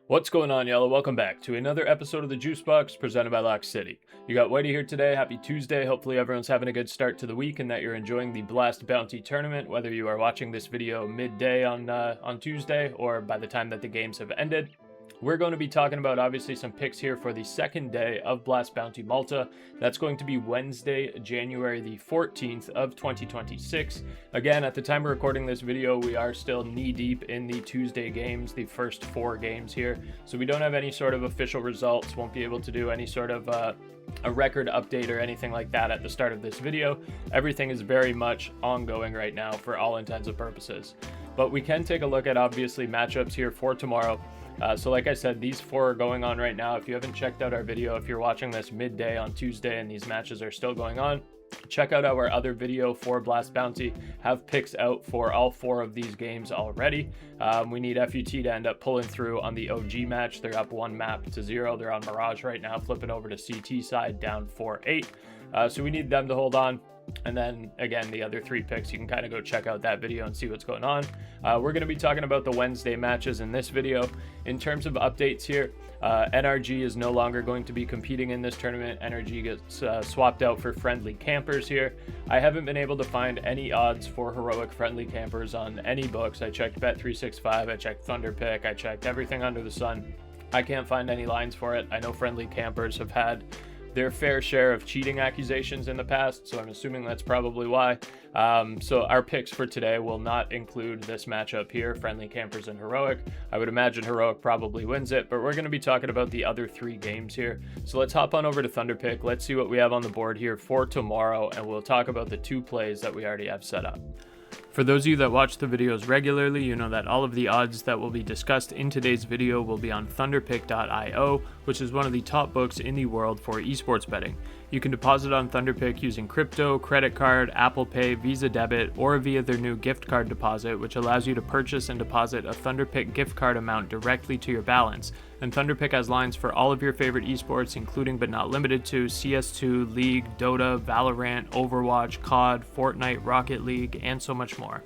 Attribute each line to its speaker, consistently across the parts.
Speaker 1: What's going on, y'all? Welcome back to another episode of the JuiceBox presented by LOCKCITY. You got Whitey here today. Happy Tuesday. Hopefully everyone's having a good start to the week and that you're enjoying the Blast Bounty tournament, whether you are watching this video midday on Tuesday or by the time that the games have ended. We're going to be talking about obviously some picks here for the second day of Blast Bounty Malta. That's going to be Wednesday, January the 14th of 2026. Again, at the time of recording this video, we are still knee deep in the Tuesday games, the first 4 games here. So we don't have any sort of official results, won't be able to do any sort of a record update or anything like that at the start of this video. Everything is very much ongoing right now for all intents and purposes. But we can take a look at obviously matchups here for tomorrow. So like I said, these 4 are going on right now. If you haven't checked out our video, if you're watching this midday on Tuesday and these matches are still going on, check out our other video for Blast Bounty. Have picks out for all 4 of these games already. We need FUT to end up pulling through on the OG match. They're up 1 map to 0. They're on Mirage right now, flipping over to CT side, down 4-8. So we need them to hold on. And then again, the other 3 picks, you can kind of go check out that video and see what's going on. We're going to be talking about the Wednesday matches in this video. In terms of updates here, NRG is no longer going to be competing in this tournament. NRG gets swapped out for friendly campers here. I haven't been able to find any odds for heroic friendly campers on any books. I checked Bet365, I checked Thunderpick, I checked everything under the sun. I can't find any lines for it. I know friendly campers have had their fair share of cheating accusations in the past, so I'm assuming that's probably why. So our picks for today will not include this matchup here, friendly campers and heroic. I would imagine heroic probably wins it, but we're going to be talking about the other 3 games here. So let's hop on over to Thunderpick. Let's see what we have on the board here for tomorrow, and we'll talk about the 2 plays that we already have set up. For those of you that watch the videos regularly, you know that all of the odds that will be discussed in today's video will be on thunderpick.io, which is one of the top books in the world for esports betting. You can deposit on Thunderpick using crypto, credit card, Apple Pay, Visa Debit, or via their new gift card deposit, which allows you to purchase and deposit a Thunderpick gift card amount directly to your balance. And Thunderpick has lines for all of your favorite esports, including but not limited to CS2, League, Dota, Valorant, Overwatch, COD, Fortnite, Rocket League, and so much more.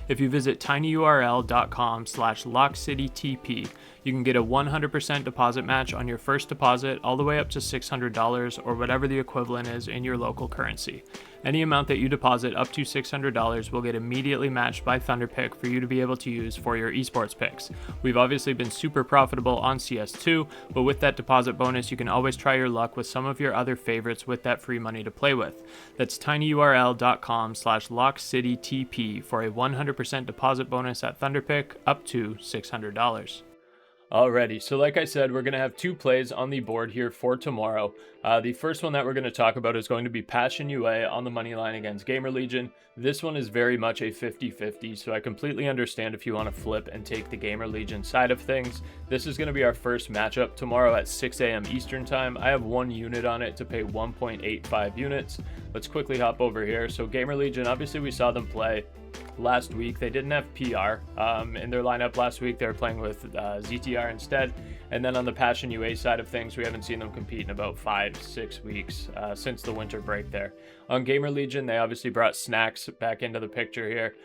Speaker 1: If you visit tinyurl.com/LockCityTP, you can get a 100% deposit match on your first deposit all the way up to $600 or whatever the equivalent is in your local currency. Any amount that you deposit up to $600 will get immediately matched by Thunderpick for you to be able to use for your esports picks. We've obviously been super profitable on CS2, but with that deposit bonus, you can always try your luck with some of your other favorites with that free money to play with. That's tinyurl.com/LockCityTP for a 100% deposit bonus at Thunderpick up to $600. Alrighty, so like I said, we're going to have 2 plays on the board here for tomorrow. The first one that we're going to talk about is going to be Passion UA on the money line against Gamer Legion. This one is very much a 50-50, so I completely understand if you want to flip and take the Gamer Legion side of things. This is going to be our first matchup tomorrow at 6 a.m. Eastern time. I have 1 unit on it to pay 1.85 units. Let's quickly hop over here. So Gamer Legion, obviously we saw them play last week. They didn't have PR in their lineup last week. They were playing with ZTR instead. And then on the Passion UA side of things, we haven't seen them compete in about 5-6 weeks since the winter break there. On Gamer Legion, they obviously brought Snacks back into the picture here.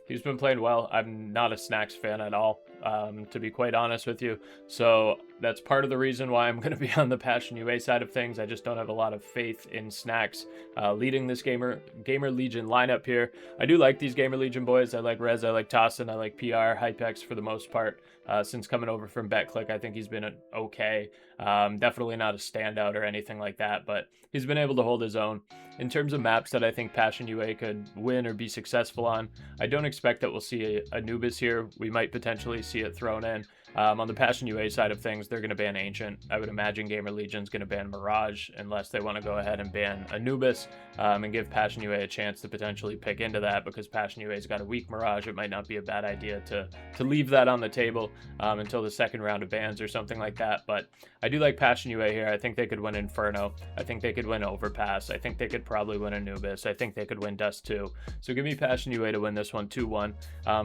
Speaker 1: He's been playing well. I'm not a Snacks fan at all, to be quite honest with you. So that's part of the reason why I'm going to be on the Passion UA side of things. I just don't have a lot of faith in Snacks leading this Gamer Legion lineup here. I do like these Gamer Legion boys. I like Rez, I like Tossin, I like PR, Hypex for the most part. Since coming over from BetClick, I think he's been okay. Definitely not a standout or anything like that, but he's been able to hold his own. In terms of maps that I think Passion UA could win or be successful on, I don't expect that we'll see a Anubis here. We might potentially see it thrown in. On the Passion UA side of things, they're going to ban Ancient. I would imagine Gamer Legion's going to ban Mirage unless they want to go ahead and ban Anubis and give Passion UA a chance to potentially pick into that, because Passion UA's got a weak Mirage. It might not be a bad idea to leave that on the table until the second round of bans or something like that. But I do like Passion UA here. I think they could win Inferno. I think they could win Overpass. I think they could probably win Anubis. I think they could win Dust 2. So give me Passion UA to win this one 2-1.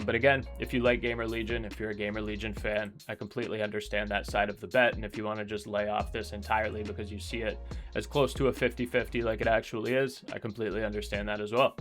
Speaker 1: But again, if you like Gamer Legion, if you're a Gamer Legion fan, I completely understand that side of the bet. And if you want to just lay off this entirely because you see it as close to a 50-50 like it actually is, I completely understand that as well.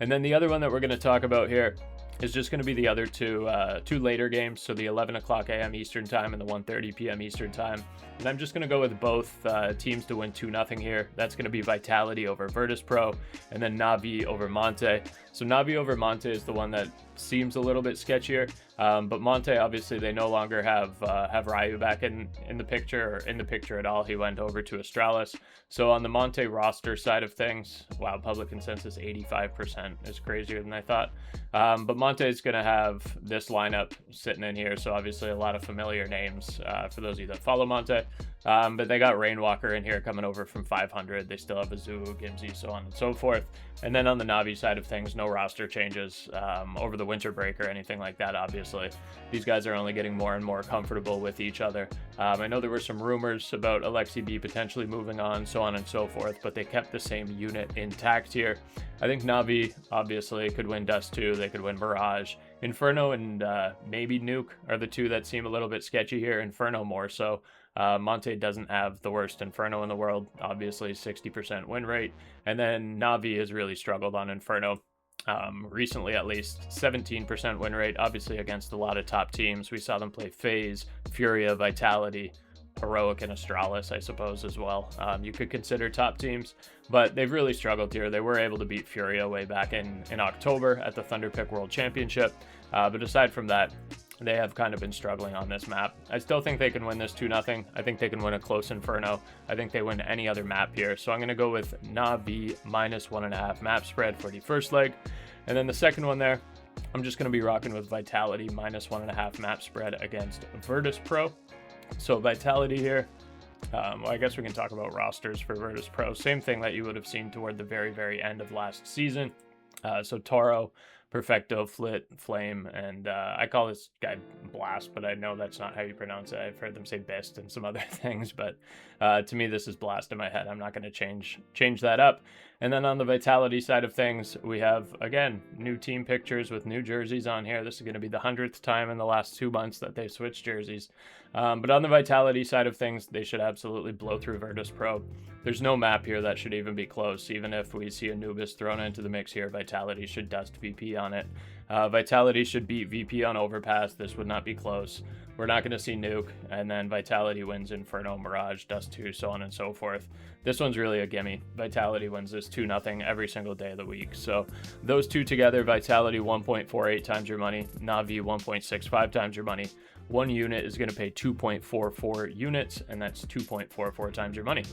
Speaker 1: And then the other one that we're going to talk about here is just going to be the other two later games, so the 11 o'clock a.m. Eastern time and the 1:30 p.m. Eastern time. And I'm just going to go with both teams to win 2-0 here. That's going to be Vitality over Virtus.pro, and then NaVi over Monte. So NaVi over Monte is the one that seems a little bit sketchier, but Monte, obviously, they no longer have Ryu back in the picture, or in the picture at all. He went over to Astralis. So on the Monte roster side of things, wow, public consensus 85% is crazier than I thought. But Monte is going to have this lineup sitting in here, so obviously a lot of familiar names for those of you that follow Monte. But they got Rainwalker in here coming over from 500. They still have Azuu, Gimsy, so on and so forth. And then on the Navi side of things, no roster changes over the winter break or anything like that, obviously. These guys are only getting more and more comfortable with each other. I know there were some rumors about LOCKCITY potentially moving on, so on and so forth, but they kept the same unit intact here. I think Navi, obviously, could win Dust 2. They could win Mirage. Inferno and maybe Nuke are the two that seem a little bit sketchy here. Inferno more so. Monte doesn't have the worst Inferno in the world, obviously 60% win rate. And then Navi has really struggled on Inferno. Recently, at least 17% win rate, obviously against a lot of top teams. We saw them play FaZe, Furia, Vitality, Heroic, and Astralis, I suppose, as well. You could consider top teams, but they've really struggled here. They were able to beat Furia way back in October at the Thunderpick World Championship. But aside from that, they have kind of been struggling on this map. I still think they can win this 2-0. I think they can win a close Inferno. I think they win any other map here. So I'm going to go with NaVi -1.5 map spread for the first leg. And then the second one there, I'm just going to be rocking with Vitality -1.5 map spread against Virtus.pro. So Vitality here, well, I guess we can talk about rosters for Virtus.pro. Same thing that you would have seen toward the very, very end of last season. So Toro, Perfecto, Flit, Flame, and I call this guy Blast, but I know that's not how you pronounce it. I've heard them say Best and some other things, but to me, this is Blast in my head. I'm not going to change that up. And then on the Vitality side of things, we have, again, new team pictures with new jerseys on here. This is going to be the 100th time in the last 2 months that they've switched jerseys. But on the Vitality side of things, they should absolutely blow through Virtus.pro. There's no map here that should even be close. Even if we see Anubis thrown into the mix here, Vitality should dust VP on it. Vitality should beat VP on Overpass. This would not be close. We're not going to see Nuke. And then Vitality wins Inferno, Mirage, Dust 2, so on and so forth. This one's really a gimme. Vitality wins this 2-0 every single day of the week. So those two together, Vitality 1.48 times your money, NaVi 1.65 times your money. One unit is going to pay 2.44 units, and that's 2.44 times your money.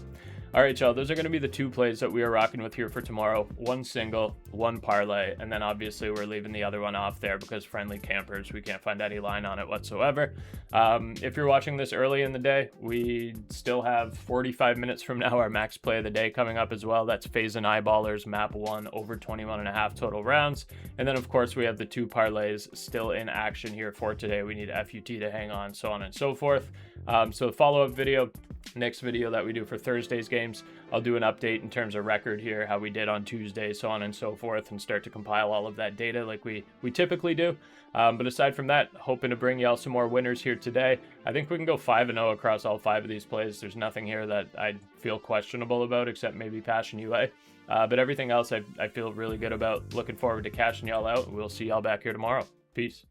Speaker 1: All right, y'all, those are going to be the two plays that we are rocking with here for tomorrow. One single, one parlay, and then obviously we're leaving the other one off there because friendly campers, we can't find any line on it whatsoever. If you're watching this early in the day, we still have 45 minutes from now our max play of the day coming up as well. That's FaZe and Eyeballers, map 1, over 21.5 total rounds. And then, of course, we have the two parlays still in action here for today. We need FUT to hang on, so on and so forth. So the follow-up video, next video that we do for Thursday's games, I'll do an update in terms of record here, how we did on Tuesday, so on and so forth, and start to compile all of that data like we typically do. But aside from that, hoping to bring y'all some more winners here today. I think we can go 5-0 across all 5 of these plays. There's nothing here that I feel questionable about except maybe Passion UA. But everything else I feel really good about. Looking forward to cashing y'all out. We'll see y'all back here tomorrow. Peace.